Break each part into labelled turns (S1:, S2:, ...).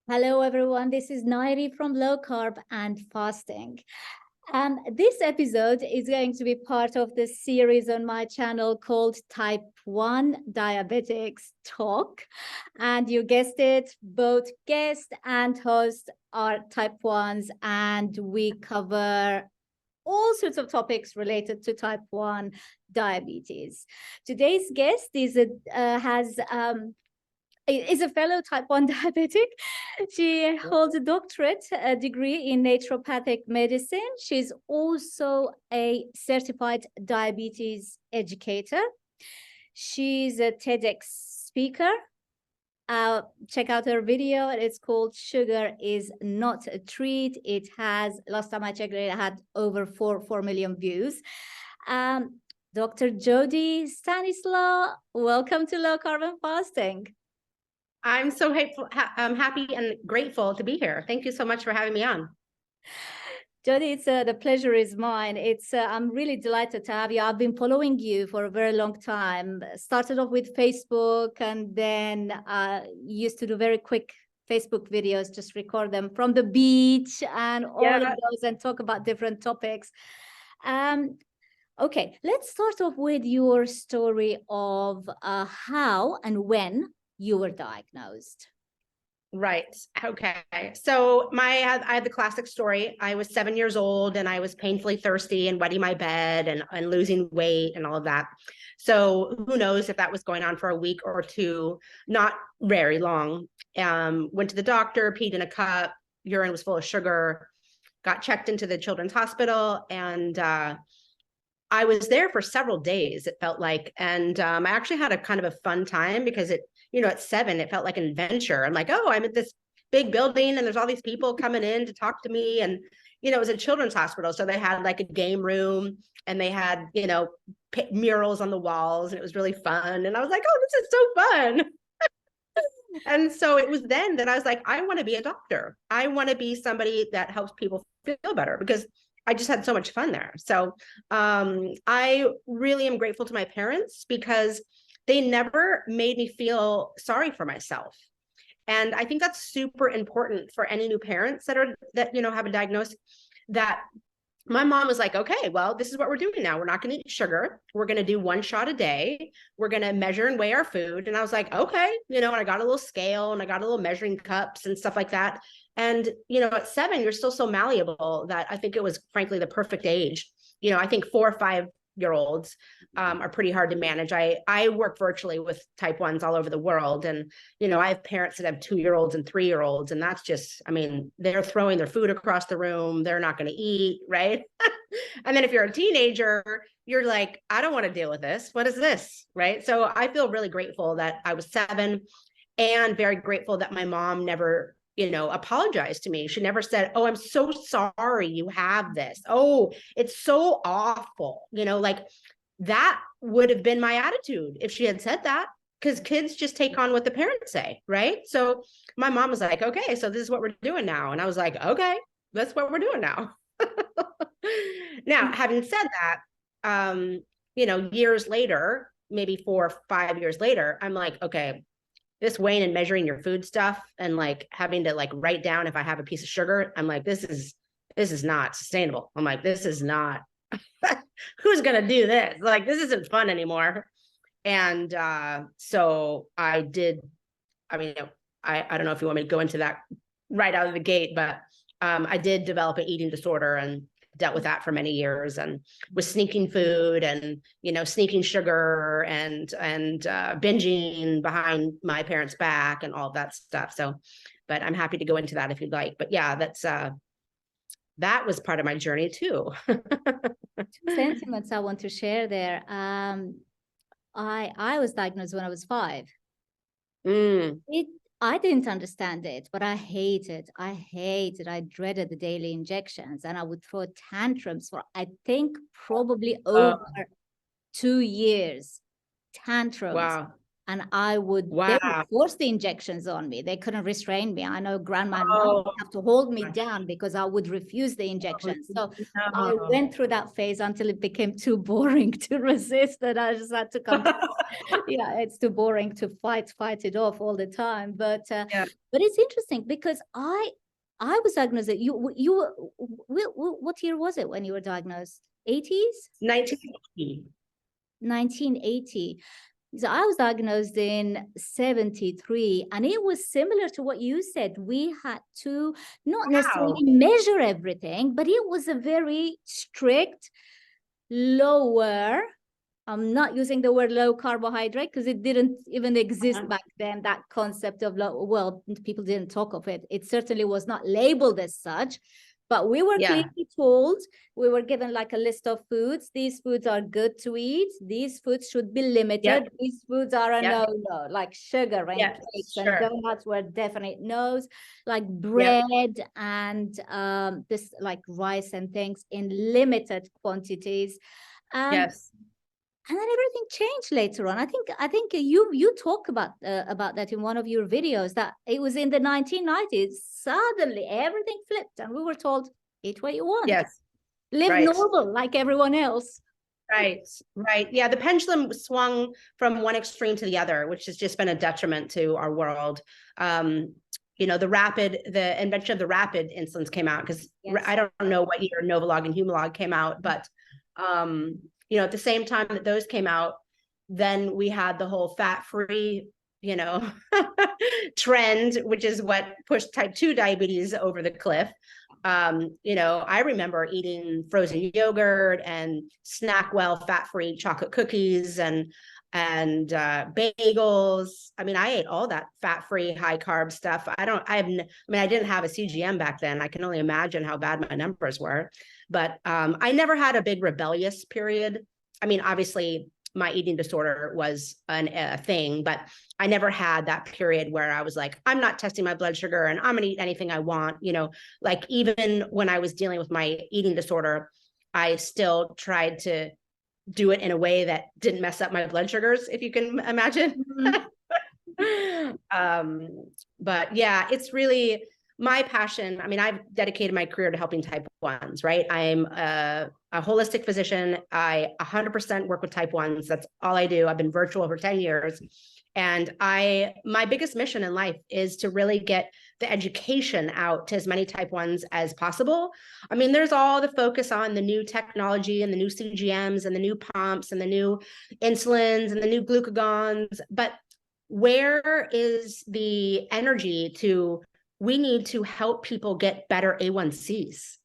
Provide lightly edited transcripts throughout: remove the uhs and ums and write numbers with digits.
S1: Hello, everyone. This is Nayiri from Low Carb and Fasting. This episode is going to be part of the series on my channel called Type 1 Diabetics Talk. And you guessed it, both guest and host are Type 1s, and we cover all sorts of topics related to Type 1 diabetes. Today's guest is a fellow Type 1 diabetic. She holds a doctorate degree in naturopathic medicine. She's also a certified diabetes educator. She's a TEDx speaker. Check out her video. It's called Sugar is Not a Treat. It has, last time I checked, it had over 4 million views. Dr. Jody Stanislaw, welcome to Low Carb and Fasting.
S2: I'm so happy and grateful to be here. Thank you so much for having me on.
S1: Jody, it's the pleasure is mine. I'm really delighted to have you. I've been following you for a very long time. Started off with Facebook, and then used to do very quick Facebook videos, just record them from the beach and all of those, and talk about different topics. Okay, let's start off with your story of how and when you were diagnosed.
S2: Right. Okay. So I had the classic story. I was 7 years old and I was painfully thirsty and wetting my bed and losing weight and all of that. So who knows if that was going on for a week or two, not very long. Went to the doctor, peed in a cup, urine was full of sugar, got checked into the children's hospital, and I was there for several days, it felt like. And I actually had a kind of a fun time because at 7, it felt like an adventure. I'm like, oh, I'm at this big building and there's all these people coming in to talk to me. And, it was a children's hospital. So they had like a game room and they had, murals on the walls, and it was really fun. And I was like, oh, this is so fun. And so it was then that I was like, I want to be a doctor. I want to be somebody that helps people feel better, because I just had so much fun there. So I really am grateful to my parents, because they never made me feel sorry for myself. And I think that's super important for any new parents that have a diagnosis. That my mom was like, okay, well, this is what we're doing now. We're not going to eat sugar. We're going to do 1 shot a day. We're going to measure and weigh our food. And I was like, okay, and I got a little scale and I got a little measuring cups and stuff like that. And, at 7, you're still so malleable that I think it was frankly the perfect age. I think 4 or 5-year-olds are pretty hard to manage. I work virtually with Type 1s all over the world. And, I have parents that have 2-year-olds and 3-year-olds. And that's just, they're throwing their food across the room. They're not going to eat, right? And then if you're a teenager, you're like, I don't want to deal with this. What is this? Right? So I feel really grateful that I was 7, and very grateful that my mom never apologized to me. She never said, oh, I'm so sorry you have this. Oh, it's so awful. Like that would have been my attitude if she had said that, because kids just take on what the parents say. Right. So my mom was like, okay, so this is what we're doing now. And I was like, okay, that's what we're doing now. Now, having said that, years later, maybe 4 or 5 years later, I'm like, okay, this weighing and measuring your food stuff and like having to like write down if I have a piece of sugar, I'm like, this is not sustainable. I'm like, this is not, who's going to do this? Like, this isn't fun anymore. And so I did, I don't know if you want me to go into that right out of the gate, but I did develop an eating disorder and dealt with that for many years, and was sneaking food and, sneaking sugar and binging behind my parents' back and all of that stuff. So, but I'm happy to go into that if you'd like. But yeah, that was part of my journey too.
S1: Two sentiments I want to share there. I was diagnosed when I was 5. I didn't understand it, but I hated. I dreaded the daily injections, and I would throw tantrums for, I think, probably over 2 years. Tantrums.
S2: Wow.
S1: and they would force the injections on me. They couldn't restrain me. I know grandma and mom would have to hold me down because I would refuse the injections. So I went through that phase until it became too boring to resist, and I just had to come to, yeah, it's too boring to fight it off all the time. But it's interesting because I was diagnosed at what year was it when you were diagnosed? 80s?
S2: 1980.
S1: 1980. So I was diagnosed in 73, and it was similar to what you said. We had to not necessarily measure everything, but it was a very strict, lower, I'm not using the word low carbohydrate because it didn't even exist back then, that concept of low, well, people didn't talk of it. It certainly was not labeled as such, but we were clearly told, we were given like a list of foods. These foods are good to eat. These foods should be limited. These foods are a no-no, like sugar and cakes and donuts were definite no's, like bread and this like rice and things in limited quantities. And then everything changed later on. I think you talk about that in one of your videos, that it was in the 1990s. Suddenly everything flipped, and we were told, eat what you want. Live normal like everyone else.
S2: Right. Yeah, the pendulum swung from one extreme to the other, which has just been a detriment to our world. You know, the invention of the rapid insulins came out because I don't know what year Novolog and Humalog came out, but you know, at the same time that those came out, then we had the whole fat-free, you know, trend, which is what pushed type 2 diabetes over the cliff. You know, I remember eating frozen yogurt and Snackwell fat-free chocolate cookies and bagels. I mean, I ate all that fat-free, high-carb stuff. I didn't have a CGM back then. I can only imagine how bad my numbers were. But I never had a big rebellious period. I mean, obviously, my eating disorder was a thing, but I never had that period where I was like, I'm not testing my blood sugar and I'm going to eat anything I want. You know, like even when I was dealing with my eating disorder, I still tried to do it in a way that didn't mess up my blood sugars, if you can imagine. But yeah, it's really my passion. I mean, I've dedicated my career to helping type 1s, right? I'm a holistic physician. I 100% work with type 1s. That's all I do. I've been virtual for 10 years. And my biggest mission in life is to really get the education out to as many type 1s as possible. I mean, there's all the focus on the new technology and the new CGMs and the new pumps and the new insulins and the new glucagons, but where is the energy we need to help people get better A1Cs?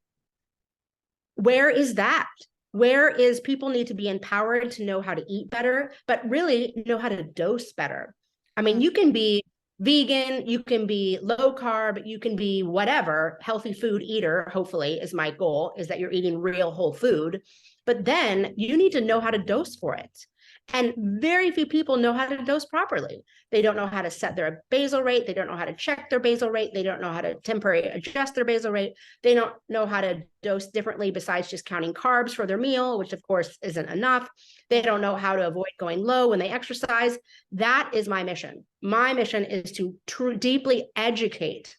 S2: Where is that? Where is people need to be empowered to know how to eat better, but really know how to dose better? I mean, you can be vegan, you can be low carb, you can be whatever, healthy food eater, hopefully is my goal, is that you're eating real whole food, but then you need to know how to dose for it. And very few people know how to dose properly. They don't know how to set their basal rate. They don't know how to check their basal rate. They don't know how to temporarily adjust their basal rate. They don't know how to dose differently besides just counting carbs for their meal, which of course isn't enough. They don't know how to avoid going low when they exercise. That is my mission. My mission is to deeply educate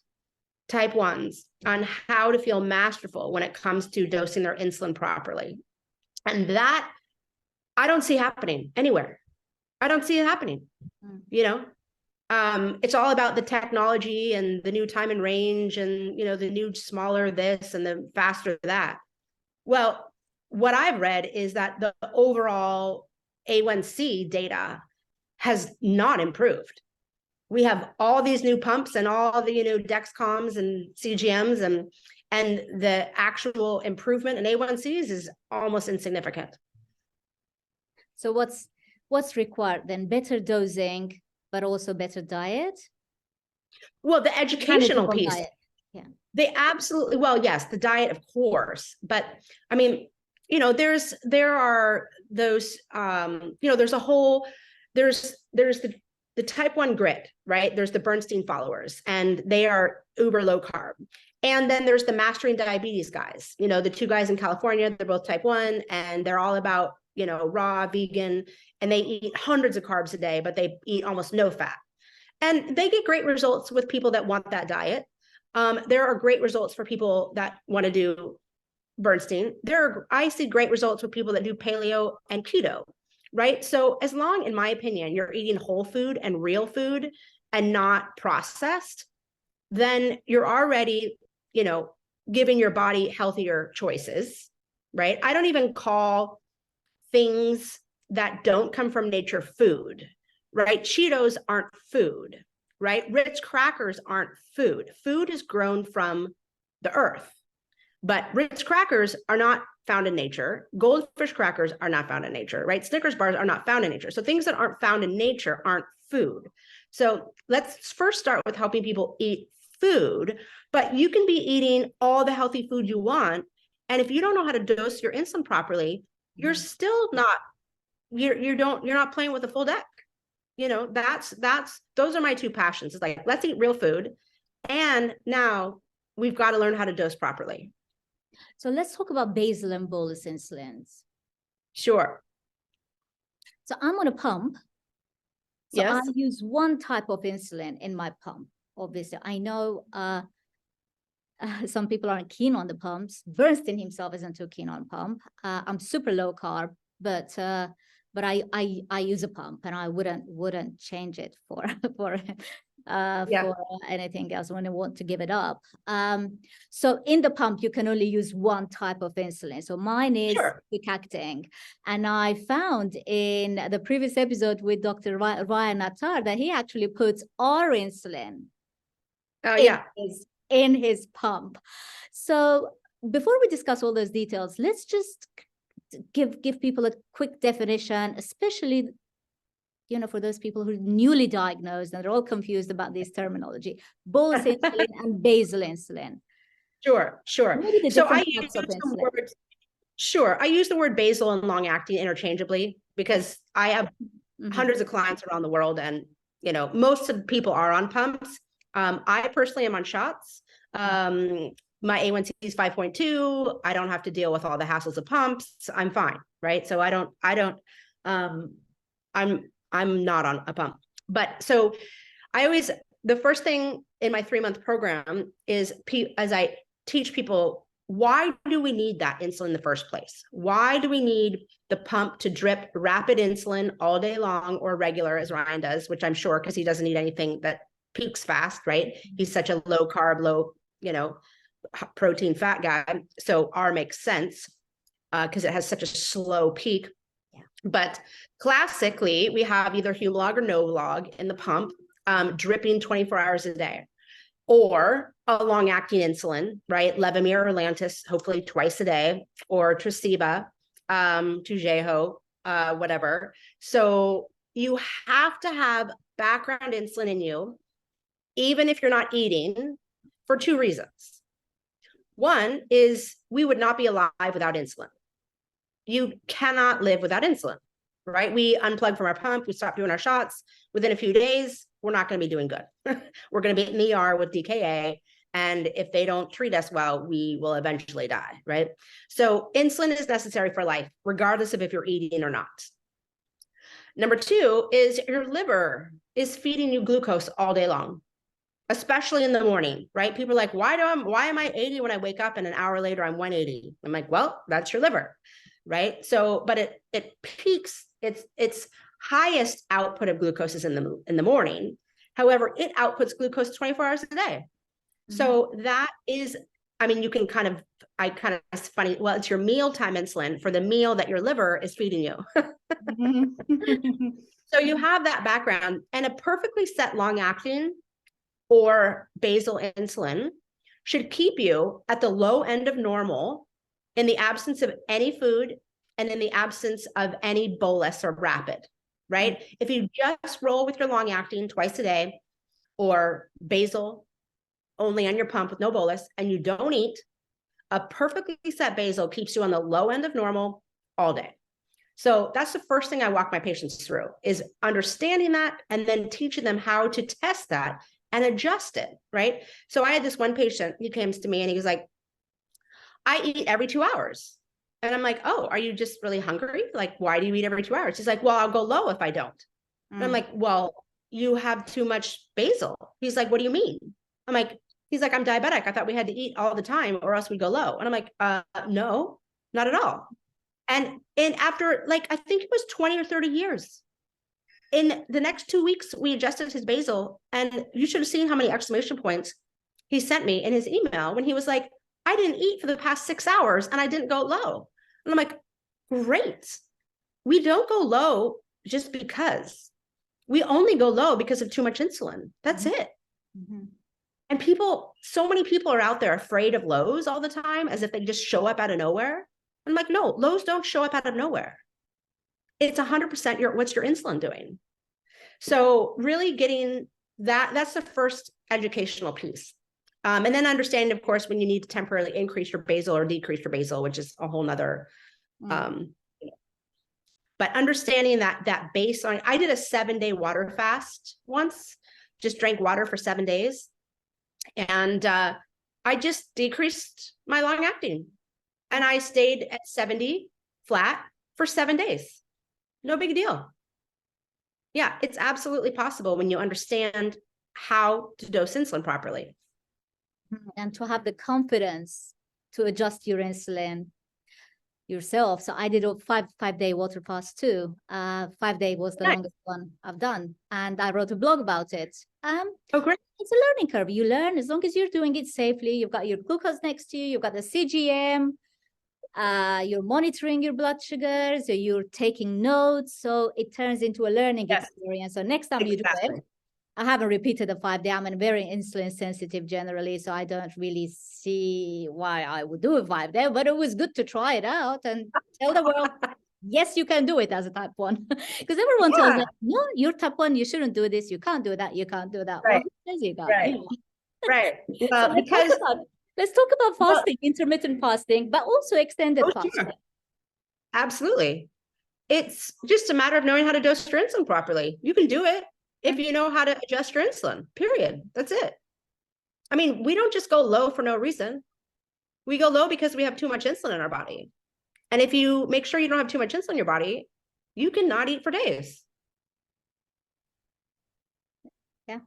S2: type 1s on how to feel masterful when it comes to dosing their insulin properly. And that I don't see happening anywhere. I don't see it happening. You know, it's all about the technology and the new time and range and, you know, the new smaller this and the faster that. Well, what I've read is that the overall A1C data has not improved. We have all these new pumps and all the, you know, Dexcoms and CGMs and the actual improvement in A1Cs is almost insignificant.
S1: So what's required then? Better dosing, but also better diet?
S2: Well, the educational piece.
S1: Diet. Yeah.
S2: They absolutely, well, yes, the diet, of course. But I mean, you know, there are those, you know, there's the type 1 grit, right? There's the Bernstein followers, and they are uber low carb. And then there's the Mastering Diabetes guys, you know, the two guys in California, they're both type 1, and they're all about raw, vegan, and they eat hundreds of carbs a day, but they eat almost no fat. And they get great results with people that want that diet. There are great results for people that want to do Bernstein. I see great results with people that do paleo and keto, right? So as long, in my opinion, you're eating whole food and real food and not processed, then you're already, giving your body healthier choices, right? I don't even call things that don't come from nature food, right? Cheetos aren't food, right? Ritz crackers aren't food. Food is grown from the earth, but Ritz crackers are not found in nature. Goldfish crackers are not found in nature, right? Snickers bars are not found in nature. So things that aren't found in nature aren't food. So let's first start with helping people eat food, but you can be eating all the healthy food you want. And if you don't know how to dose your insulin properly, you're still not, you're not playing with a full deck. Those are my two passions. It's like, let's eat real food. And now we've got to learn how to dose properly.
S1: So let's talk about basal and bolus insulins.
S2: Sure.
S1: So I'm on a pump. So
S2: yes.
S1: I use one type of insulin in my pump. Obviously, I know some people aren't keen on the pumps. Bernstein himself isn't too keen on pump. I'm super low carb, but I use a pump, and I wouldn't change it for for anything else when I want to give it up. So in the pump, you can only use one type of insulin. So mine is quick acting. And I found in the previous episode with Dr. Ryan Nattar that he actually puts our insulin in his pump. So before we discuss all those details, let's just give people a quick definition, especially for those people who are newly diagnosed and they're all confused about this terminology, bolus insulin and basal insulin.
S2: Sure. So I use the word basal and long acting interchangeably because I have hundreds of clients around the world, and most of the people are on pumps. I personally am on shots. My A1C is 5.2. I don't have to deal with all the hassles of pumps. I'm fine, right? So I'm not on a pump. But so the first thing in my 3-month program is, as I teach people, why do we need that insulin in the first place? Why do we need the pump to drip rapid insulin all day long, or regular as Ryan does, which I'm sure, because he doesn't need anything that peaks fast, right? He's such a low carb, low, protein fat guy. So R makes sense because it has such a slow peak. But classically, we have either Humalog or Novolog in the pump, dripping 24 hours a day, or a long-acting insulin, right? Levemir or Lantus, hopefully twice a day, or Tresiba, Toujeo, whatever. So you have to have background insulin in you, even if you're not eating, for 2 reasons. One is we would not be alive without insulin. You cannot live without insulin, right? We unplug from our pump, we stop doing our shots. Within a few days, we're not going to be doing good. We're going to be in the ER with DKA. And if they don't treat us well, we will eventually die, right? So insulin is necessary for life, regardless of if you're eating or not. Number 2 is your liver is feeding you glucose all day long, especially in the morning, right? People are like, why am I 80 when I wake up and an hour later I'm 180? I'm like, well, that's your liver. Right. So, but it peaks, its highest output of glucose is in the morning. However, it outputs glucose 24 hours a day. So that is, you can it's funny. Well, it's your mealtime insulin for the meal that your liver is feeding you. So you have that background, and a perfectly set long acting or basal insulin should keep you at the low end of normal in the absence of any food and in the absence of any bolus or rapid, right? If you just roll with your long acting twice a day, or basal only on your pump with no bolus, and you don't eat, a perfectly set basal keeps you on the low end of normal all day. So that's the first thing I walk my patients through, is understanding that and then teaching them how to test that and adjust it, right? So I had this one patient, he came to me and he was like, I eat every 2 hours. And I'm like, oh, are you just really hungry? Like, why do you eat every 2 hours? He's like, well, I'll go low if I don't. And I'm like, well, you have too much basal. He's like, what do you mean? I'm like, he's like, I'm diabetic. I thought we had to eat all the time or else we go low. And I'm like, no, not at all. And after like, I think it was 20 or 30 years, in the next 2 weeks, we adjusted his basal, and you should have seen how many exclamation points he sent me in his email when he was like, I didn't eat for the past 6 hours and I didn't go low. And I'm like, great. We don't go low just because. We only go low because of too much insulin. That's it. And people, so many people are out there afraid of lows all the time, as if they just show up out of nowhere. I'm like, no, lows don't show up out of nowhere. It's 100% what's your insulin doing? So really getting that's the first educational piece. And then understanding, of course, when you need to temporarily increase your basal or decrease your basal, which is a whole nother, but understanding that baseline. I did a 7-day water fast once, just drank water for 7 days. And I just decreased my long acting, and I stayed at 70 flat for 7 days. No big deal. Yeah, it's absolutely possible when you understand how to dose insulin properly.
S1: And to have the confidence to adjust your insulin yourself. So I did a five-day water fast too. 5 day was the longest one I've done. And I wrote a blog about it.
S2: Oh, great.
S1: It's a learning curve. You learn as long as you're doing it safely. You've got your glucose next to you. You've got the CGM. You're monitoring your blood sugar, so you're taking notes, so it turns into a learning experience. So next time you do it, I haven't repeated the 5 day. I'm very insulin sensitive generally, so I don't really see why I would do a 5 day, but it was good to try it out and tell the world, yes, you can do it as a type 1. Because everyone tells me, no, you're type 1, you shouldn't do this, you can't do that, you can't do that.
S2: Right.
S1: Well, you got,
S2: right.
S1: You know.
S2: Right.
S1: So
S2: Because
S1: let's talk about fasting, intermittent fasting, but also extended fasting. Sure.
S2: Absolutely. It's just a matter of knowing how to dose your insulin properly. You can do it if you know how to adjust your insulin, period. That's it. I mean, we don't just go low for no reason. We go low because we have too much insulin in our body. And if you make sure you don't have too much insulin in your body, you can not eat for days.
S1: Yeah.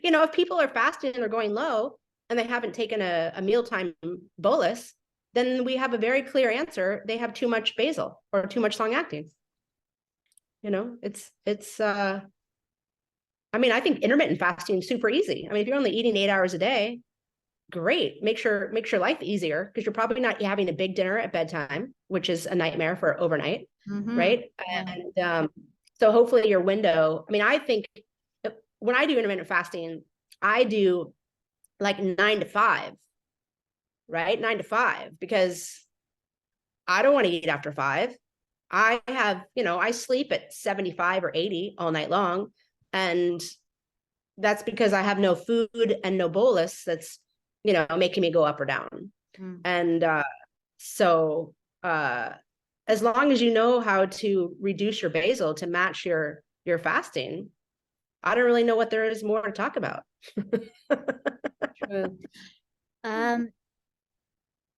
S2: You know, if people are fasting and they're going low and they haven't taken a mealtime bolus, then we have a very clear answer. They have too much basal or too much long acting. You know, I mean, I think intermittent fasting is super easy. I mean, if you're only eating 8 hours a day, great. Makes your life easier, because you're probably not having a big dinner at bedtime, which is a nightmare for overnight, right? And so hopefully your window, I mean, I think when I do intermittent fasting, I do like 9 to 5, right? 9 to 5, because I don't want to eat after 5. I have, you know, I sleep at 75 or 80 all night long. And that's because I have no food and no bolus that's, you know, making me go up or down. And so as long as you know how to reduce your basal to match your fasting, I don't really know what there is more to talk about.
S1: True.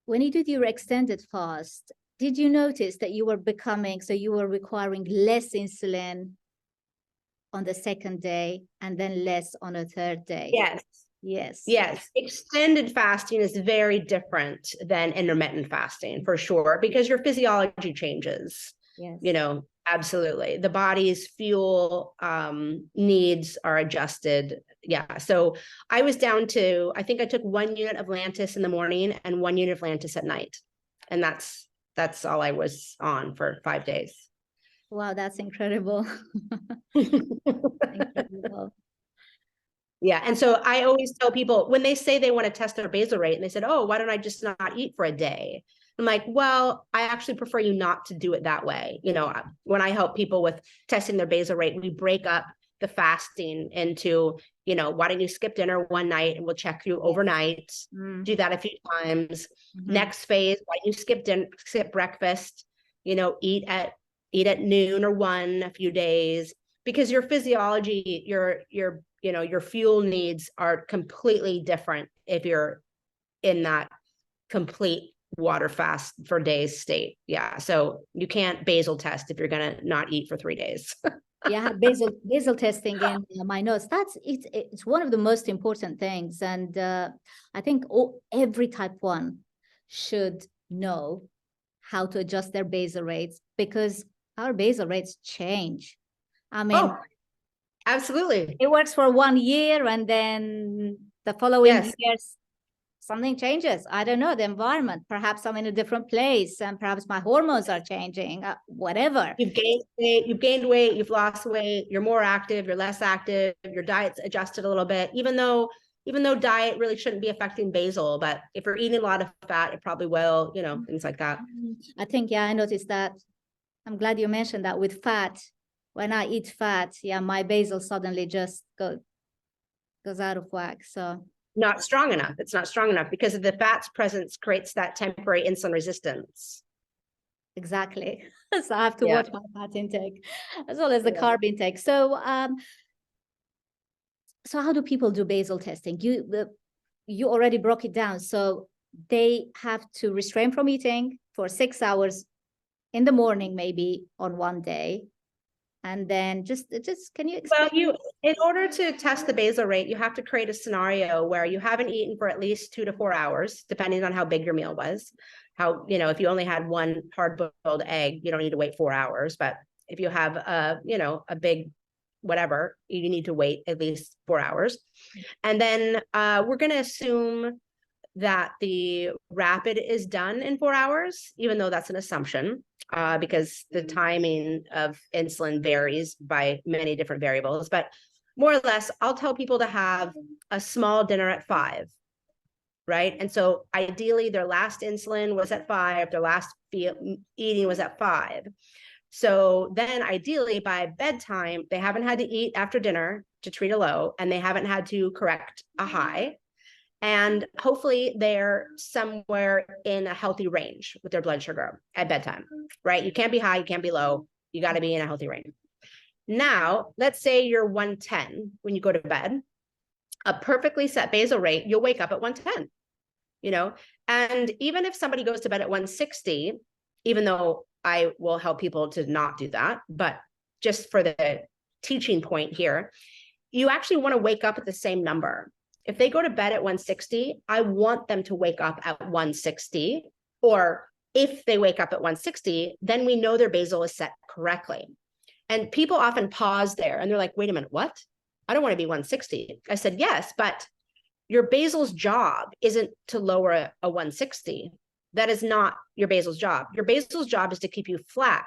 S1: When you did your extended fast, did you notice that you were requiring less insulin on the second day and then less on a third day?
S2: Yes.
S1: Yes.
S2: Yes. Extended fasting is very different than intermittent fasting, for sure, because your physiology changes.
S1: Yes.
S2: You know, absolutely. The body's fuel needs are adjusted. Yeah. So I was down to, I think I took 1 unit of Lantus in the morning and 1 unit of Lantus at night. And that's all I was on for 5 days.
S1: Wow, that's incredible. Incredible.
S2: Yeah. And so I always tell people when they say they want to test their basal rate and they said, oh, why don't I just not eat for a day? I'm like, well, I actually prefer you not to do it that way. You know, when I help people with testing their basal rate, we break up the fasting into, you know, why don't you skip dinner one night and we'll check you overnight. Do that a few times. Next phase, why don't you skip breakfast, you know, eat at noon or 1 a few days, because your physiology, your fuel needs are completely different if you're in that complete water fast for days state. Yeah. So you can't basal test if you're going to not eat for 3 days.
S1: Yeah, basal testing in my notes. It's one of the most important things, and I think every type 1 should know how to adjust their basal rates, because our basal rates change. I mean,
S2: absolutely.
S1: It works for 1 year, and then the following years something changes. I don't know, the environment. Perhaps I'm in a different place, and perhaps my hormones are changing, whatever.
S2: You've gained weight, you've lost weight, you're more active, you're less active, your diet's adjusted a little bit, even though diet really shouldn't be affecting basal, but if you're eating a lot of fat, it probably will, things like that.
S1: I think, yeah, I noticed that. I'm glad you mentioned that with fat. When I eat fat, yeah, my basal suddenly just goes out of whack. So
S2: not strong enough. It's not strong enough because of the fat's presence creates that temporary insulin resistance.
S1: Exactly. So I have to watch my fat intake as well as the carb intake. So so how do people do basal testing? You already broke it down. So they have to restrain from eating for 6 hours in the morning, maybe on one day. And then just can you explain?
S2: Well, in order to test the basal rate, you have to create a scenario where you haven't eaten for at least 2 to 4 hours, depending on how big your meal was. If you only had one hard-boiled egg, you don't need to wait 4 hours. But if you have a big whatever, you need to wait at least 4 hours. And then we're going to assume that the rapid is done in 4 hours, even though that's an assumption, because the timing of insulin varies by many different variables. But more or less, I'll tell people to have a small dinner at 5, right? And so ideally, their last insulin was at 5, their last eating was at 5. So then ideally by bedtime, they haven't had to eat after dinner to treat a low, and they haven't had to correct a high. And hopefully they're somewhere in a healthy range with their blood sugar at bedtime, right? You can't be high, you can't be low. You got to be in a healthy range. Now, let's say you're 110 when you go to bed, a perfectly set basal rate, you'll wake up at 110, and even if somebody goes to bed at 160, even though I will help people to not do that, but just for the teaching point here, you actually want to wake up at the same number. If they go to bed at 160, I want them to wake up at 160. Or if they wake up at 160, then we know their basal is set correctly. And people often pause there and they're like, wait a minute, what? I don't want to be 160. I said, yes, but your basal's job isn't to lower a 160. That is not your basal's job. Your basal's job is to keep you flat.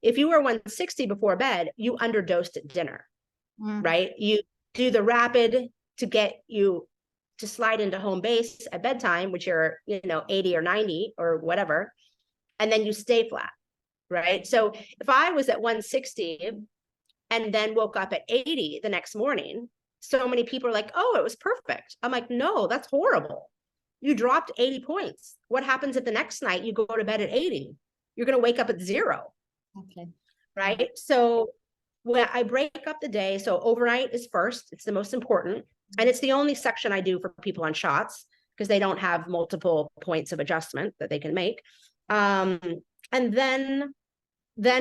S2: If you were 160 before bed, you underdosed at dinner, right? You do the rapid to get you to slide into home base at bedtime, which you're, 80 or 90 or whatever, and then you stay flat, right? So if I was at 160 and then woke up at 80 the next morning, so many people are like, oh, it was perfect. I'm like, no, that's horrible. You dropped 80 points. What happens if the next night you go to bed at 80? You're going to wake up at 0.
S1: Okay.
S2: Right? So when I break up the day, so overnight is first, it's the most important. And it's the only section I do for people on shots because they don't have multiple points of adjustment that they can make. And then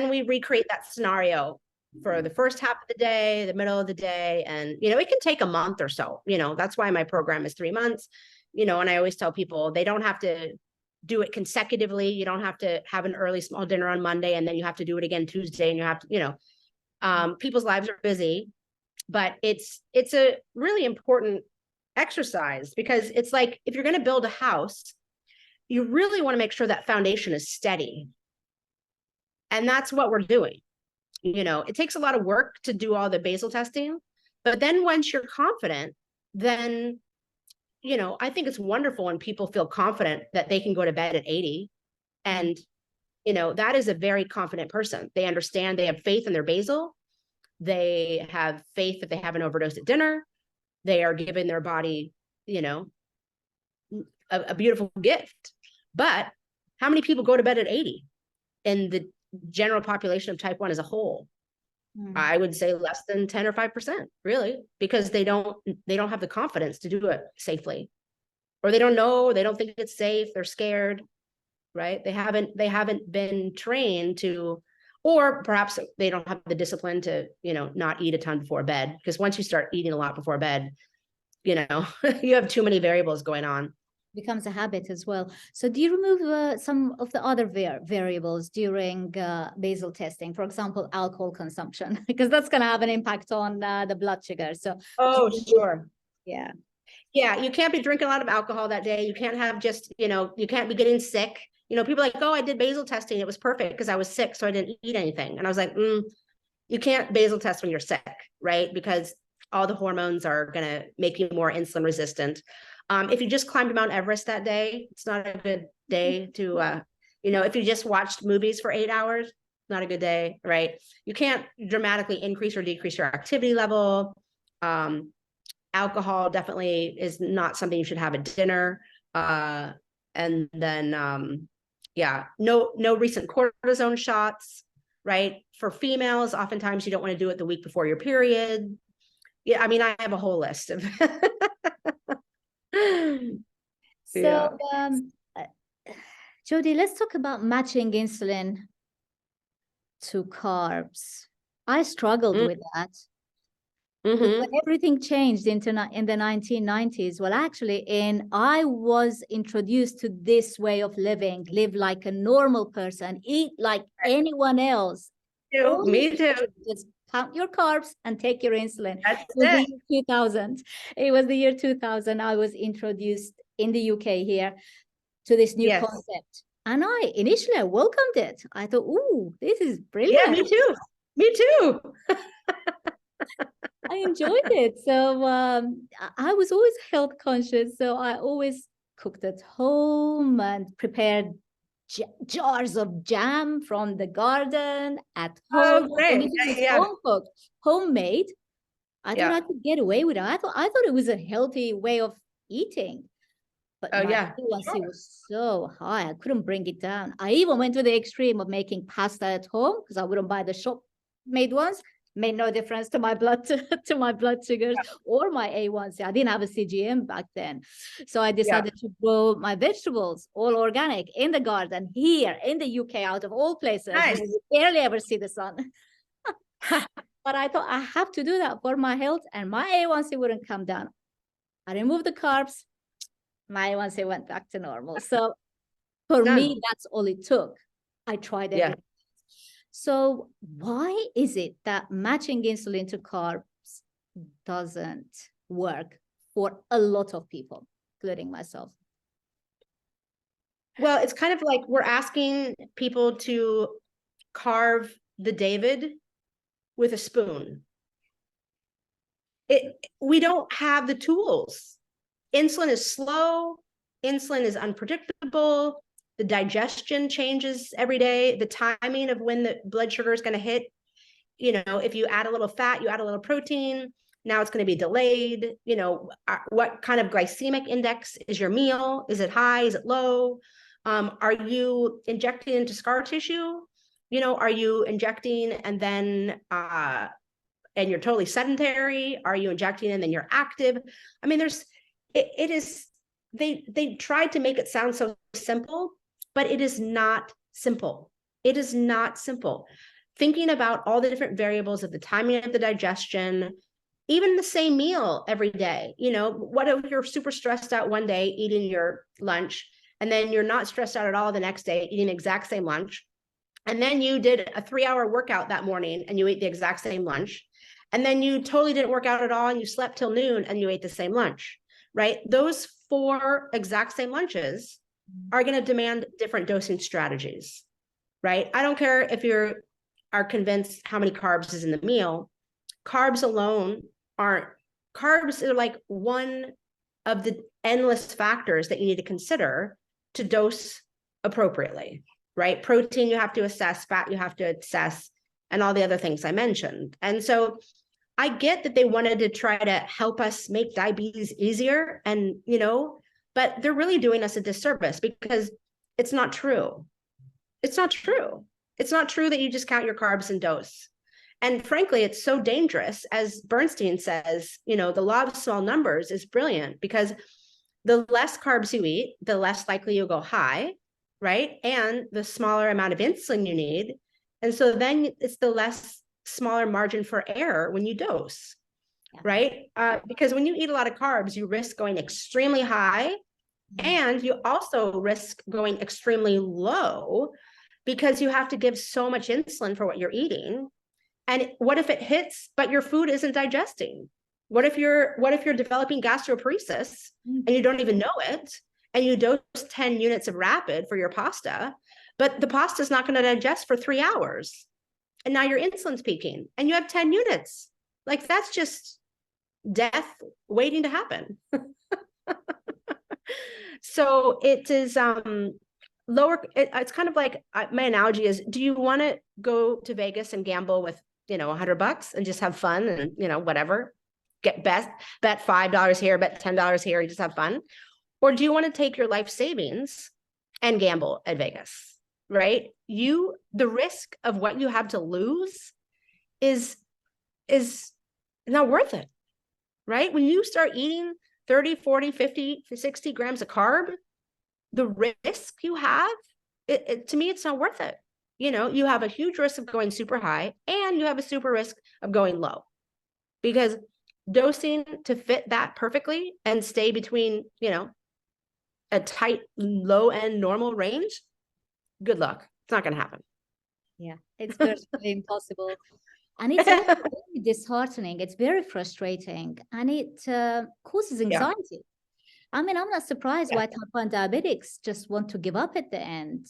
S2: we recreate that scenario for the first half of the day, the middle of the day. And, it can take a month or so, that's why my program is 3 months, and I always tell people they don't have to do it consecutively. You don't have to have an early small dinner on Monday, and then you have to do it again Tuesday, and you have to, people's lives are busy. But it's a really important exercise because it's like if you're going to build a house, you really want to make sure that foundation is steady. And that's what we're doing. It takes a lot of work to do all the basal testing, but then once you're confident, then, I think it's wonderful when people feel confident that they can go to bed at 80. And, that is a very confident person. They understand, they have faith in their basal. They have faith that they haven't overdosed at dinner. They are giving their body, a beautiful gift. But how many people go to bed at 80 in the general population of type 1 as a whole? I would say less than 10 or 5%, really, because they don't have the confidence to do it safely. or they don't know, they don't think it's safe, they're scared, right? They haven't been trained to, or perhaps they don't have the discipline to, not eat a ton before bed. Because once you start eating a lot before bed, you have too many variables going on.
S1: Becomes a habit as well. So do you remove some of the other variables during basal testing, for example, alcohol consumption, because that's going to have an impact on the blood sugar. So
S2: sure.
S1: Yeah.
S2: Yeah, you can't be drinking a lot of alcohol that day. You can't have just, you can't be getting sick. People are like, oh, I did basal testing. It was perfect because I was sick, so I didn't eat anything. And I was like, you can't basal test when you're sick, right? Because all the hormones are going to make you more insulin resistant. If you just climbed Mount Everest that day, it's not a good day to, if you just watched movies for 8 hours, not a good day, right? You can't dramatically increase or decrease your activity level. Alcohol definitely is not something you should have at dinner. And then, no recent cortisone shots, right? For females, oftentimes you don't want to do it the week before your period. Yeah, I mean, I have a whole list of.
S1: So, Jody, let's talk about matching insulin to carbs. I struggled with that. When everything changed in the 1990s, well, actually, I was introduced to this way of living, live like a normal person, eat like anyone else.
S2: Me too.
S1: Just count your carbs and take your insulin.
S2: That's
S1: it was the year 2000. It was the year 2000. I was introduced in the UK here to this new concept. And initially I welcomed it. I thought, ooh, this is brilliant.
S2: Yeah, me too. Me too.
S1: I enjoyed it. So I was always health conscious. So I always cooked at home and prepared jars of jam from the garden at home.
S2: Oh, great.
S1: Home cooked, homemade. I thought I could get away with it. I thought it was a healthy way of eating. But my A1C was so high, I couldn't bring it down. I even went to the extreme of making pasta at home because I wouldn't buy the shop made ones. Made no difference to my blood to my blood sugars or my A1C. I didn't have a CGM back then. So I decided to grow my vegetables, all organic, in the garden here in the UK, out of all places. Nice. Where you barely ever see the sun. But I thought I have to do that for my health, and my A1C wouldn't come down. I removed the carbs. My A1C went back to normal. So for me, that's all it took. I tried everything. So why is it that matching insulin to carbs doesn't work for a lot of people, including myself?
S2: Well, it's kind of like we're asking people to carve the David with a spoon. We don't have the tools. Insulin is slow. Insulin is unpredictable. The digestion changes every day. The timing of when the blood sugar is going to hit, if you add a little fat, you add a little protein, now it's going to be delayed. What kind of glycemic index is your meal? Is it high? Is it low? Are you injecting into scar tissue? Are you injecting and then, and you're totally sedentary? Are you injecting and then you're active? I mean, they tried to make it sound so simple, but it is not simple. It is not simple. Thinking about all the different variables of the timing of the digestion, even the same meal every day. What if you're super stressed out one day eating your lunch, and then you're not stressed out at all the next day eating the exact same lunch, and then you did a 3-hour workout that morning and you ate the exact same lunch, and then you totally didn't work out at all and you slept till noon and you ate the same lunch, right? Those 4 exact same lunches are going to demand different dosing strategies, right? I don't care if you are convinced how many carbs is in the meal. Carbs alone carbs are like one of the endless factors that you need to consider to dose appropriately, right? Protein you have to assess, fat you have to assess, and all the other things I mentioned. And so I get that they wanted to try to help us make diabetes easier, and but they're really doing us a disservice because it's not true. It's not true. It's not true that you just count your carbs and dose. And frankly, it's so dangerous. As Bernstein says, the law of small numbers is brilliant because the less carbs you eat, the less likely you'll go high, right? And the smaller amount of insulin you need. And so then it's the less smaller margin for error when you dose, right? Because when you eat a lot of carbs, you risk going extremely high, and you also risk going extremely low because you have to give so much insulin for what you're eating. And what if it hits, but your food isn't digesting? What if you're developing gastroparesis and you don't even know it, and you dose 10 units of rapid for your pasta, but the pasta is not going to digest for 3 hours, and now your insulin's peaking and you have 10 units? Like, that's just death waiting to happen. So it is lower. It's kind of like, my analogy is, do you want to go to Vegas and gamble with, $100 and just have fun and, whatever, bet $5 here, bet $10 here, and just have fun? Or do you want to take your life savings and gamble at Vegas, right? The risk of what you have to lose is not worth it, right? When you start eating 30, 40, 50, 60 grams of carb, the risk you have, to me, it's not worth it. You have a huge risk of going super high, and you have a super risk of going low, because dosing to fit that perfectly and stay between, a tight, low end normal range, good luck. It's not going to happen.
S1: Yeah, it's virtually impossible. And it's very disheartening. It's very frustrating, and it causes anxiety. I mean, I'm not surprised why type 1 diabetics just want to give up at the end.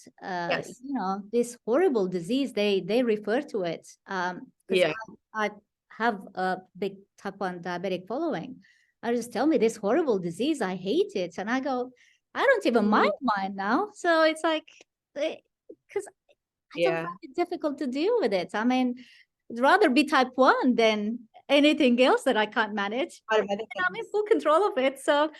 S1: This horrible disease, they refer to it. I have a big type 1 diabetic following. I just tell me this horrible disease, I hate it. And I go, I don't even mind mine now. So it's like, because I don't find it difficult to deal with it. I mean, I'd rather be type 1 than anything else that I can't manage. And I'm in full control of it. So,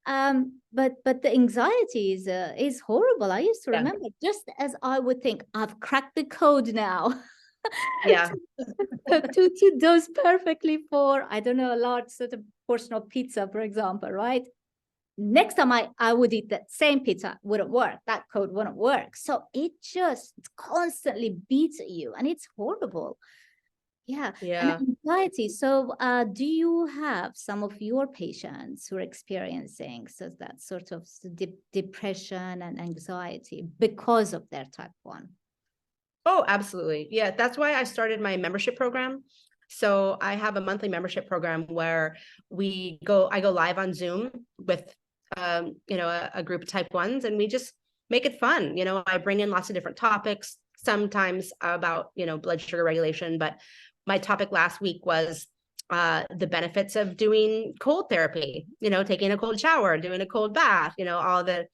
S1: but the anxiety is horrible. I used to remember, just as I would think, I've cracked the code now. to dose perfectly for, I don't know, a large sort of portion of pizza, for example, right? Next time I would eat that same pizza, wouldn't work. That code wouldn't work. So it just constantly beats at you, and it's horrible. Yeah. And anxiety. So do you have some of your patients who are experiencing that sort of depression and anxiety because of their type 1?
S2: Oh, absolutely. Yeah, that's why I started my membership program. So I have a monthly membership program where I go live on Zoom with, a group of type 1s, and we just make it fun. I bring in lots of different topics, sometimes about, blood sugar regulation, but my topic last week was the benefits of doing cold therapy, taking a cold shower, doing a cold bath, all the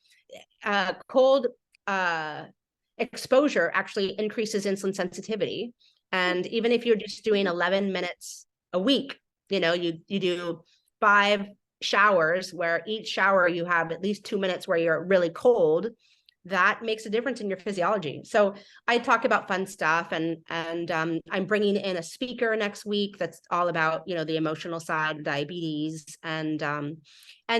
S2: cold exposure actually increases insulin sensitivity. And even if you're just doing 11 minutes a week, you do 5 showers, where each shower you have at least 2 minutes where you're really cold, that makes a difference in your physiology. So I talk about fun stuff, and I'm bringing in a speaker next week that's all about, the emotional side of diabetes. And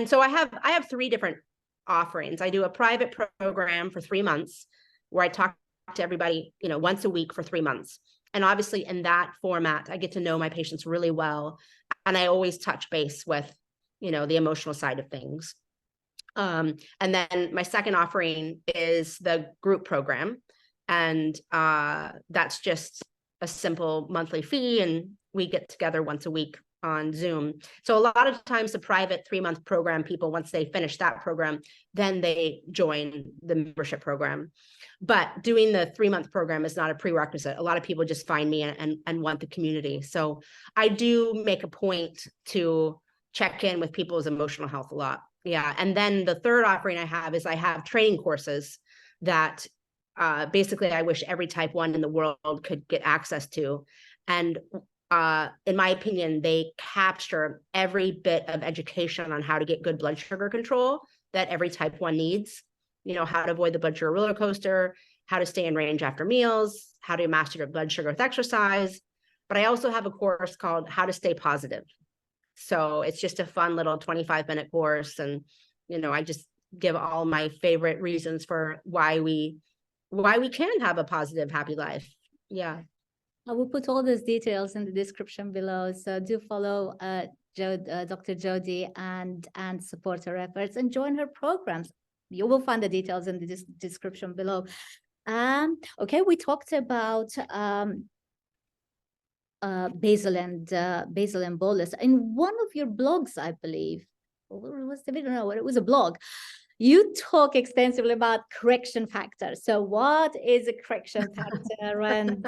S2: so I have 3 different offerings. I do a private program for 3 months where I talk to everybody, once a week for 3 months. And obviously in that format, I get to know my patients really well. And I always touch base with, the emotional side of things. And then my second offering is the group program. And that's just a simple monthly fee, and we get together once a week on Zoom. So a lot of times the private 3-month program, people, once they finish that program, then they join the membership program. But doing the 3-month program is not a prerequisite. A lot of people just find me and want the community. So I do make a point to check in with people's emotional health a lot. Yeah. And then the third offering I have training courses that basically I wish every type 1 in the world could get access to. And in my opinion, they capture every bit of education on how to get good blood sugar control that every type 1 needs. How to avoid the blood sugar roller coaster, how to stay in range after meals, how to master your blood sugar with exercise. But I also have a course called How to Stay Positive. So it's just a fun little 25-minute course, and I just give all my favorite reasons for why we can have a positive, happy life. Yeah.
S1: I will put all those details in the description below. So do follow Dr. Jody and support her efforts and join her programs. You will find the details in the description below. Okay, we talked about basal and bolus. In one of your blogs, I believe, or was the video? No, it was a blog. You talk extensively about correction factor. So what is a correction factor and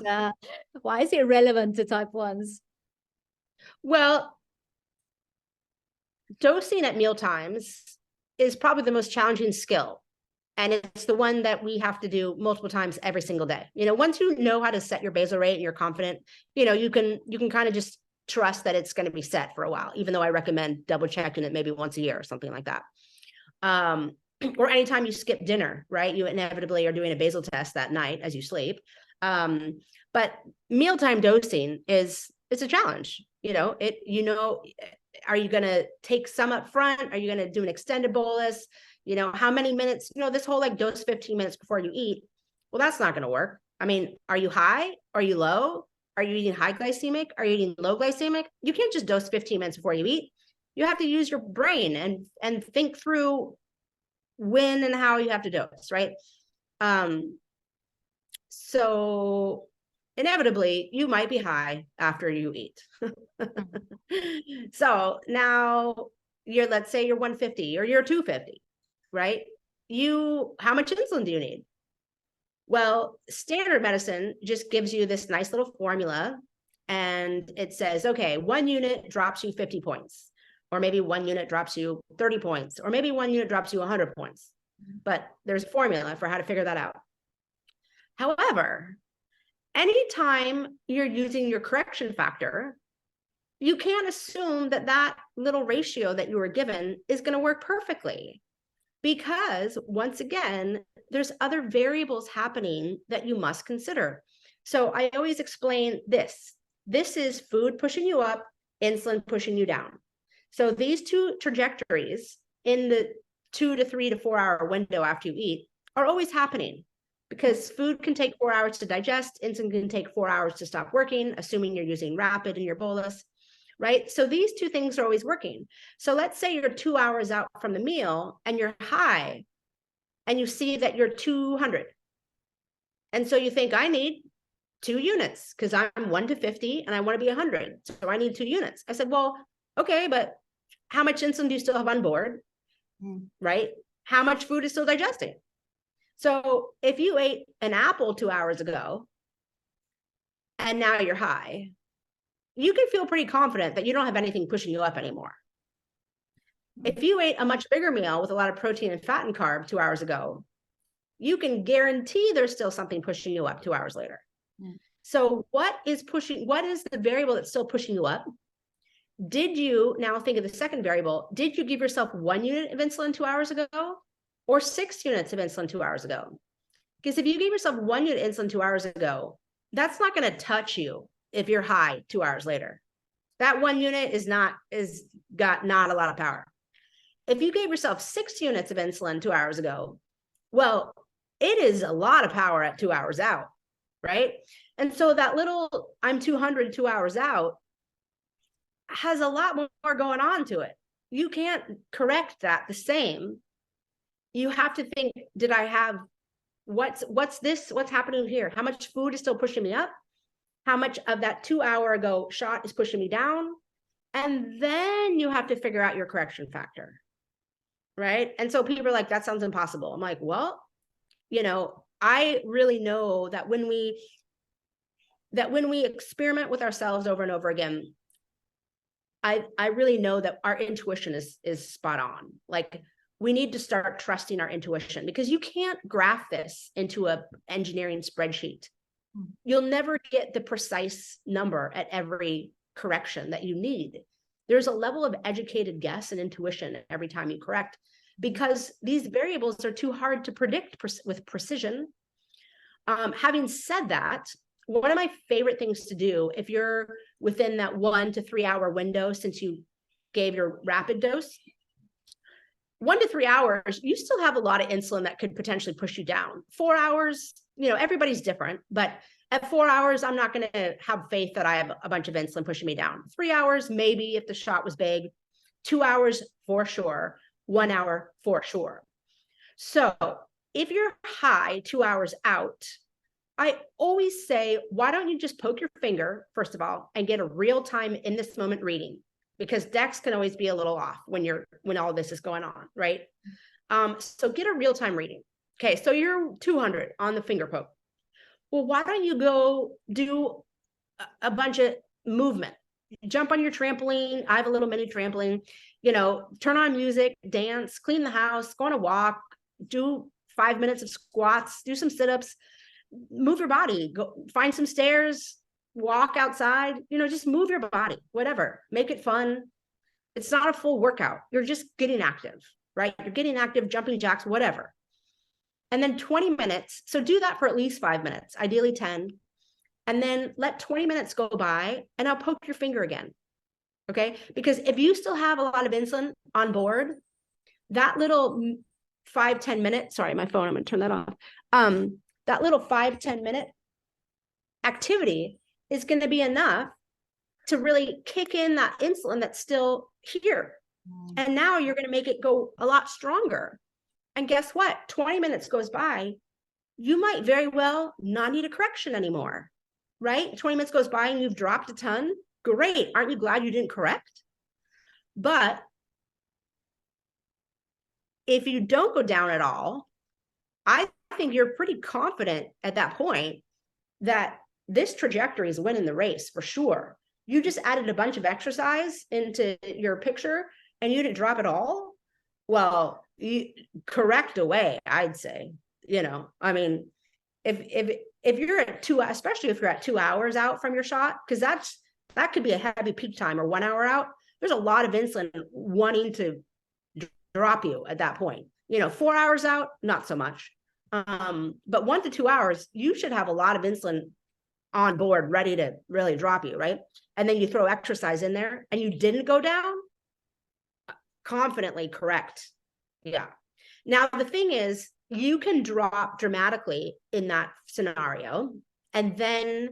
S1: why is it relevant to type 1s?
S2: Well, dosing at meal times is probably the most challenging skill. And it's the one that we have to do multiple times every single day. Once you know how to set your basal rate and you're confident, you can kind of just trust that it's going to be set for a while, even though I recommend double checking it maybe once a year or something like that. Or anytime you skip dinner, right? You inevitably are doing a basal test that night as you sleep. But mealtime dosing it's a challenge. Are you going to take some up front? Are you going to do an extended bolus? How many minutes, this whole dose 15 minutes before you eat. Well, that's not going to work. I mean, are you high? Are you low? Are you eating high glycemic? Are you eating low glycemic? You can't just dose 15 minutes before you eat. You have to use your brain and think through when and how you have to dose, right? So inevitably you might be high after you eat. So now let's say you're 150 or you're 250, right? How much insulin do you need? Well, standard medicine just gives you this nice little formula and it says, okay, 1 unit drops you 50 points, or maybe 1 unit drops you 30 points, or maybe 1 unit drops you 100 points. But there's a formula for how to figure that out. However, anytime you're using your correction factor, you can't assume that little ratio that you were given is going to work perfectly. Because once again, there's other variables happening that you must consider. So I always explain this. This is food pushing you up, insulin pushing you down. So these two trajectories in the 2 to 3 to 4 hour window after you eat are always happening, because food can take 4 hours to digest. Insulin can take 4 hours to stop working, assuming you're using rapid in your bolus. Right? So these two things are always working. So let's say you're 2 hours out from the meal and you're high and you see that you're 200. And so you think, I need 2 units because I'm 1 to 50 and I want to be 100. So I need 2 units. I said, well, okay, but how much insulin do you still have on board? Right? How much food is still digesting? So if you ate an apple 2 hours ago and now you're high, you can feel pretty confident that you don't have anything pushing you up anymore. If you ate a much bigger meal with a lot of protein and fat and carb 2 hours ago, you can guarantee there's still something pushing you up 2 hours later. So what is the variable that's still pushing you up? Now think of the second variable. Did you give yourself 1 unit of insulin 2 hours ago or 6 units of insulin 2 hours ago? Because if you gave yourself 1 unit of insulin 2 hours ago, that's not going to touch you if you're high 2 hours later. That 1 unit is got not a lot of power. If you gave yourself 6 units of insulin 2 hours ago, well, it is a lot of power at 2 hours out, right? And so that little I'm 200 2 hours out has a lot more going on to it. You can't correct that the same. You have to think, did I have, what's happening here? How much food is still pushing me up? How much of that 2 hour ago shot is pushing me down? And then you have to figure out your correction factor, right? And so people are like, that sounds impossible. I'm like, well, I really know that when we experiment with ourselves over and over again, I really know that our intuition is spot on. Like, we need to start trusting our intuition, because you can't graph this into an engineering spreadsheet. You'll never get the precise number at every correction that you need. There's a level of educated guess and intuition every time you correct, because these variables are too hard to predict with precision. Having said that, one of my favorite things to do, if you're within that 1 to 3 hour window since you gave your rapid dose, 1 to 3 hours, you still have a lot of insulin that could potentially push you down. 4 hours, everybody's different, but at 4 hours, I'm not going to have faith that I have a bunch of insulin pushing me down. 3 hours, maybe if the shot was big. 2 hours for sure. 1 hour for sure. So if you're high 2 hours out, I always say, why don't you just poke your finger, first of all, and get a real-time in this moment reading? Because Dex can always be a little off when all this is going on, right? So get a real-time reading. Okay, so you're 200 on the finger poke. Well, why don't you go do a bunch of movement? Jump on your trampoline. I have a little mini trampoline. Turn on music, dance, clean the house, go on a walk, do 5 minutes of squats, do some sit-ups, move your body, go find some stairs, walk outside, just move your body, whatever, make it fun. It's not a full workout. You're just getting active, right? You're getting active, jumping jacks, whatever. And then 20 minutes. So do that for at least 5 minutes, ideally 10. And then let 20 minutes go by and I'll poke your finger again. Okay. Because if you still have a lot of insulin on board, that little 5-10 minute, sorry, my phone, I'm going to turn that off. That little 5-10 minute activity is going to be enough to really kick in that insulin that's still here. And now you're going to make it go a lot stronger. And guess what? 20 minutes goes by, you might very well not need a correction anymore, right? 20 minutes goes by and you've dropped a ton. Great. Aren't you glad you didn't correct? But if you don't go down at all, I think you're pretty confident at that point that this trajectory is winning the race for sure. You just added a bunch of exercise into your picture and you didn't drop it all. Well, you correct away, I'd say. I mean, if you're at 2, especially if you're at 2 hours out from your shot, because that could be a heavy peak time, or 1 hour out, there's a lot of insulin wanting to drop you at that point. 4 hours out, not so much. But 1 to 2 hours, you should have a lot of insulin on board, ready to really drop you, right? And then you throw exercise in there and you didn't go down, confidently correct. Yeah. Now, the thing is, you can drop dramatically in that scenario. And then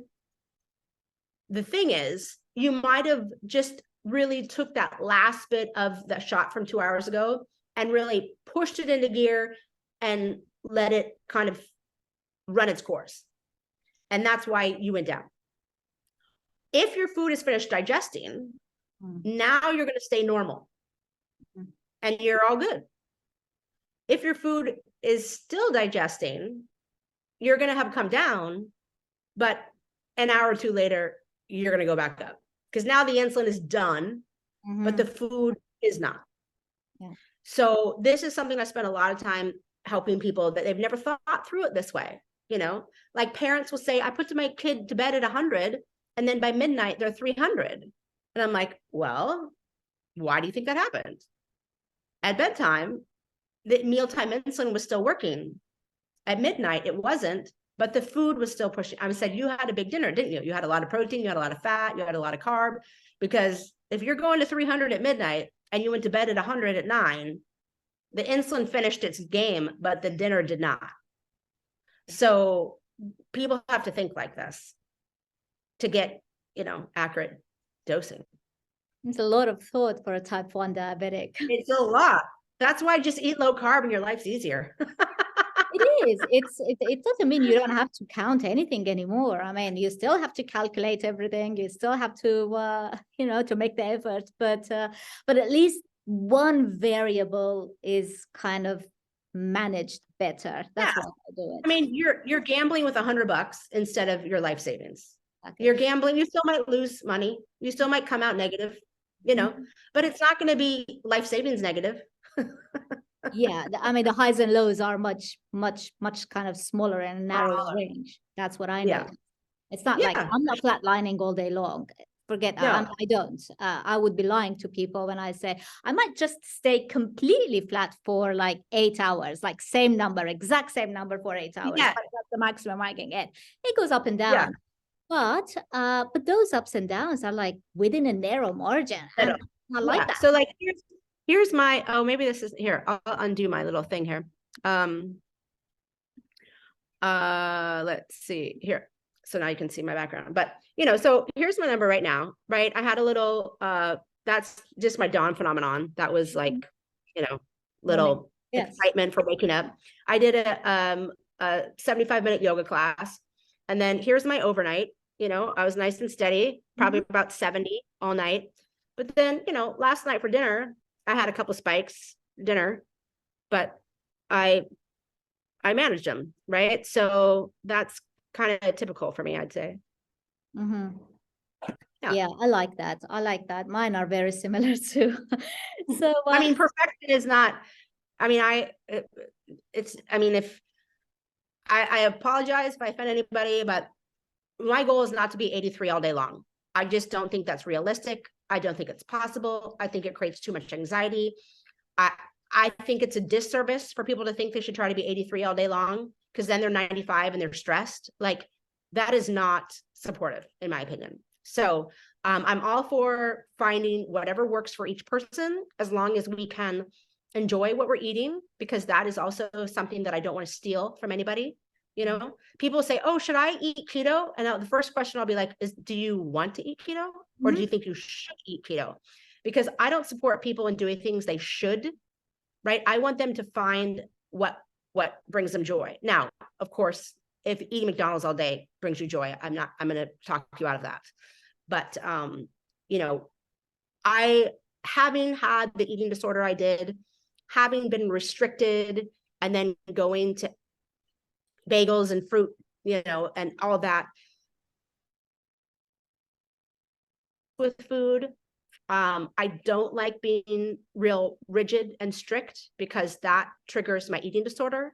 S2: the thing is, you might have just really took that last bit of the shot from 2 hours ago and really pushed it into gear and let it kind of run its course. And that's why you went down. If your food is finished digesting, now you're going to stay normal and you're all good. If your food is still digesting, you're going to have come down, but an hour or two later, you're going to go back up because now the insulin is done, but the food is not. Yeah. So this is something I spent a lot of time helping people that they've never thought through it this way. Like parents will say, I put my kid to bed at 100 and then by midnight they're 300. And I'm like, well, why do you think that happened? At bedtime, the mealtime insulin was still working. At midnight, it wasn't, but the food was still pushing. I said, you had a big dinner, didn't you? You had a lot of protein, you had a lot of fat, you had a lot of carb, because if you're going to 300 at midnight and you went to bed at 100 at 9, the insulin finished its game, but the dinner did not. So people have to think like this to get, accurate dosing.
S1: It's a lot of thought for a type 1 diabetic.
S2: It's a lot. That's why just eat low carb and your life's easier.
S1: It is. It doesn't mean you don't have to count anything anymore. I mean, you still have to calculate everything. You still have to, to make the effort. But at least one variable is kind of managed better. That's what I do it.
S2: I mean, you're gambling with $100 instead of your life savings. Okay. You're gambling. You still might lose money. You still might come out negative, but it's not going to be life savings negative.
S1: Yeah, I mean, the highs and lows are much kind of smaller and narrow range. That's what I know. Yeah. It's not like I'm not flatlining all day long. Forget that. I don't. I would be lying to people when I say I might just stay completely flat for like 8 hours, like exact same number for 8 hours. Yeah. That's the maximum I can get. It goes up and down. Yeah. But those ups and downs are like within a narrow margin. I like that.
S2: So like Here's my, oh, maybe this is here. I'll undo my little thing here. Let's see here. So now you can see my background, but so here's my number right now, right? I had a little, that's just my dawn phenomenon. That was like, little excitement for waking up. I did a 75-minute yoga class. And then here's my overnight, I was nice and steady, probably about 70 all night. But then, last night for dinner, I had a couple spikes dinner, but I managed them, right? So that's kind of typical for me, I'd say.
S1: Yeah, I like that. I like that. Mine are very similar too. So
S2: I mean, perfection is not, I mean, if I apologize if I offend anybody, but my goal is not to be 83 all day long. I just don't think that's realistic. I don't think it's possible. I think it creates too much anxiety. I think it's a disservice for people to think they should try to be 83 all day long, because then they're 95 and they're stressed. Like, that is not supportive, in my opinion. So I'm all for finding whatever works for each person, as long as we can enjoy what we're eating, because that is also something that I don't want to steal from anybody. People say, oh, should I eat keto? And the first question I'll be like, do you want to eat keto? Or do you think you should eat keto? Because I don't support people in doing things they should, right? I want them to find what brings them joy. Now, of course, if eating McDonald's all day brings you joy, I'm going to talk you out of that. But, I, having had the eating disorder I did, having been restricted, and then going to bagels and fruit, and all that with food. I don't like being real rigid and strict, because that triggers my eating disorder.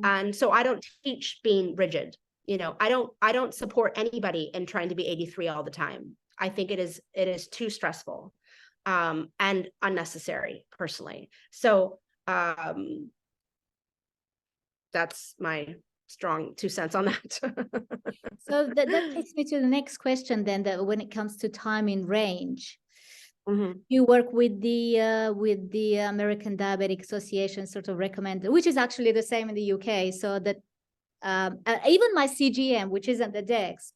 S2: And so I don't teach being rigid. I don't support anybody in trying to be 83 all the time. I think it is too stressful and unnecessary, personally. So that's my strong 2 cents on that.
S1: So that takes me to the next question then, that when it comes to time in range, you work with the American Diabetic Association sort of recommended, which is actually the same in the UK. So that even my CGM, which isn't the DEX,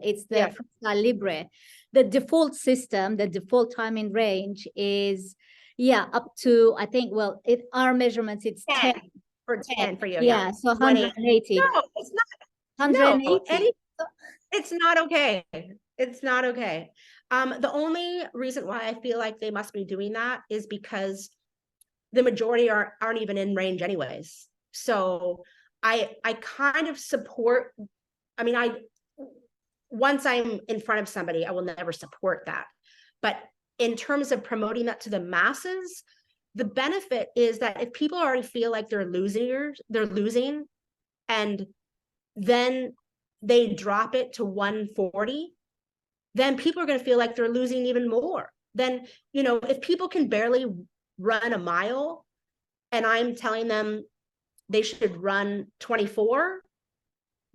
S1: it's the Freestyle Libre. The default system, the default time in range is up to, I think, well, our measurements, it's 10.
S2: For 10 for you.
S1: Yeah, so 180.
S2: No, it's not.
S1: 180.
S2: No, it's not okay. It's not okay. The only reason why I feel like they must be doing that is because the majority aren't even in range anyways. So I kind of support, I mean, once I'm in front of somebody, I will never support that. But in terms of promoting that to the masses, the benefit is that if people already feel like they're losing, and then they drop it to 140, then people are going to feel like they're losing even more. Then, if people can barely run a mile and I'm telling them they should run 24,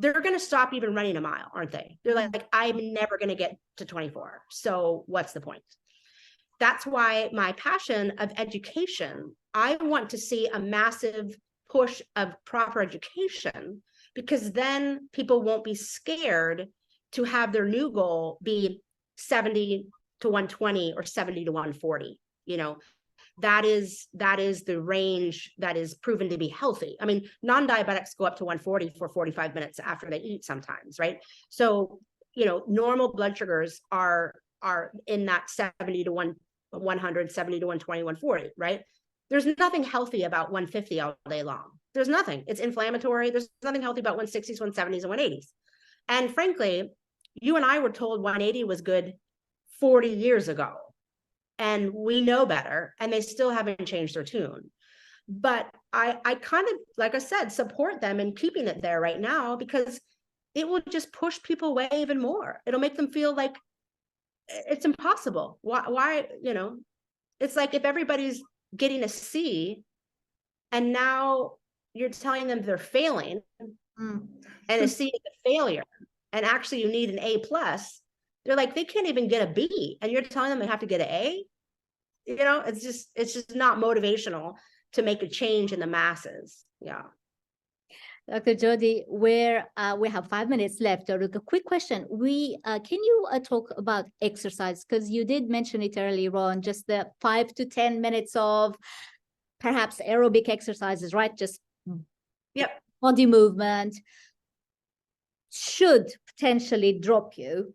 S2: they're going to stop even running a mile, aren't they? They're like, I'm never going to get to 24. So what's the point? That's why my passion of education, I want to see a massive push of proper education, because then people won't be scared to have their new goal be 70 to 120 or 70 to 140. That is the range that is proven to be healthy. I mean, non-diabetics go up to 140 for 45 minutes after they eat sometimes, right? So, normal blood sugars are in that 70 to 100, 70 to 120, 140, right? There's nothing healthy about 150 all day long. There's nothing. It's inflammatory. There's nothing healthy about 160s, 170s, and 180s. And frankly, you and I were told 180 was good 40 years ago. And we know better, and they still haven't changed their tune. But I kind of, like I said, support them in keeping it there right now, because it will just push people away even more. It'll make them feel like it's impossible. Why, it's like if everybody's getting a C and now you're telling them they're failing, and a C is a failure, and actually you need an A+, they're like, they can't even get a B, and you're telling them they have to get an A. it's just not motivational to make a change in the masses. Yeah.
S1: Dr. Jody, we have 5 minutes left. A quick question. Can you talk about exercise? Because you did mention it earlier on, just the 5 to 10 minutes of perhaps aerobic exercises, right? Just
S2: Yep.
S1: Body movement should potentially drop you,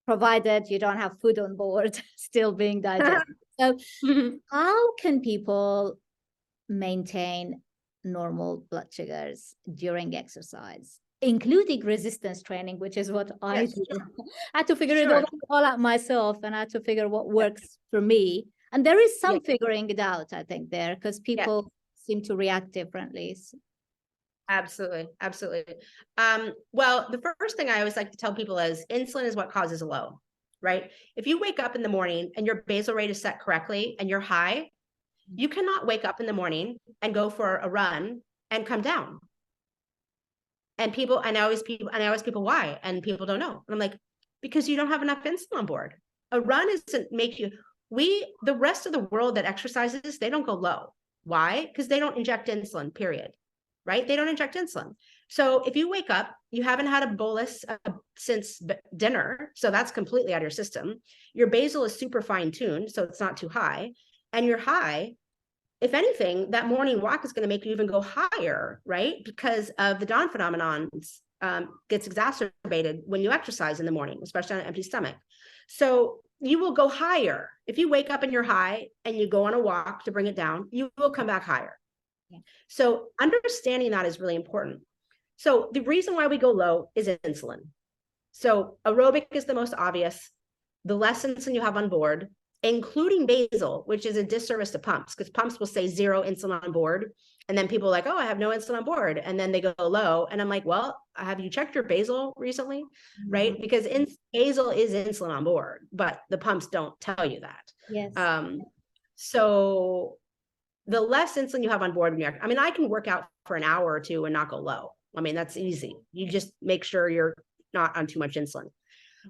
S1: provided you don't have food on board still being digested. So how can people maintain normal blood sugars during exercise, including resistance training, which is what I do? I had to figure it all out myself, and I had to figure what works for me. And there is some figuring it out, I think, there, because people seem to react differently.
S2: Absolutely. Absolutely. Well, the first thing I always like to tell people is insulin is what causes a low, right? If you wake up in the morning and your basal rate is set correctly and you're high, you cannot wake up in the morning and go for a run and come down. And I always people why? And people don't know. And I'm like, because you don't have enough insulin on board. A run isn't make you, the rest of the world that exercises, they don't go low. Why? Because they don't inject insulin, period. Right? They don't inject insulin. So if you wake up, you haven't had a bolus since dinner, so that's completely out of your system. Your basal is super fine tuned, so it's not too high. And you're high. If anything, that morning walk is going to make you even go higher, right? Because of the dawn phenomenon gets exacerbated when you exercise in the morning, especially on an empty stomach. So you will go higher. If you wake up and you're high and you go on a walk to bring it down, you will come back higher. So understanding that is really important. So the reason why we go low is insulin. So aerobic is the most obvious. The less insulin you have on board, including basal, which is a disservice to pumps, because pumps will say 0 insulin on board. And then people are like, oh, I have no insulin on board. And then they go low. And I'm like, well, have you checked your basal recently? Right? Because basal is insulin on board, but the pumps don't tell you that.
S1: Yes.
S2: So the less insulin you have on board, I can work out for an hour or two and not go low. I mean, that's easy. You just make sure you're not on too much insulin.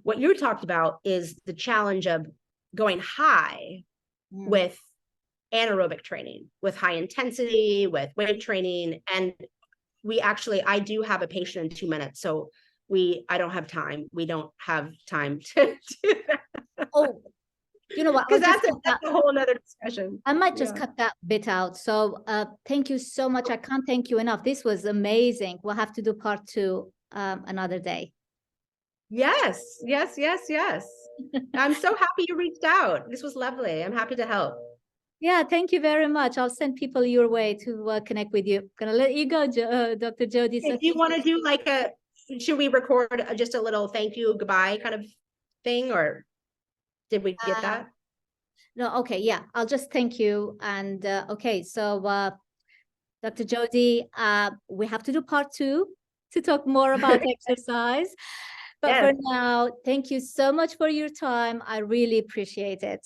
S2: What you talked about is the challenge of going high with anaerobic training, with high intensity, with weight training. And I do have a patient in 2 minutes. So I don't have time. We don't have time to do that.
S1: Oh, you know what?
S2: Because that's a whole nother discussion.
S1: I might just cut that bit out. So thank you so much. I can't thank you enough. This was amazing. We'll have to do part 2 another day.
S2: Yes. I'm so happy you reached out. This was lovely. I'm happy to help.
S1: Yeah, thank you very much. I'll send people your way to connect with you. Gonna let you go, Dr. Jody.
S2: So if you want to do should we record just a little thank you, goodbye kind of thing, or did we get that?
S1: No, okay, yeah, I'll just thank you. And okay, so Dr. Jody, we have to do part 2 to talk more about exercise. But for now, thank you so much for your time. I really appreciate it.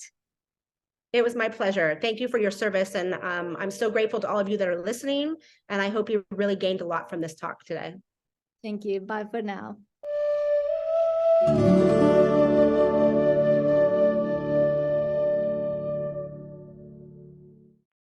S2: It was my pleasure. Thank you for your service. And I'm so grateful to all of you that are listening. And I hope you really gained a lot from this talk today.
S1: Thank you. Bye for now.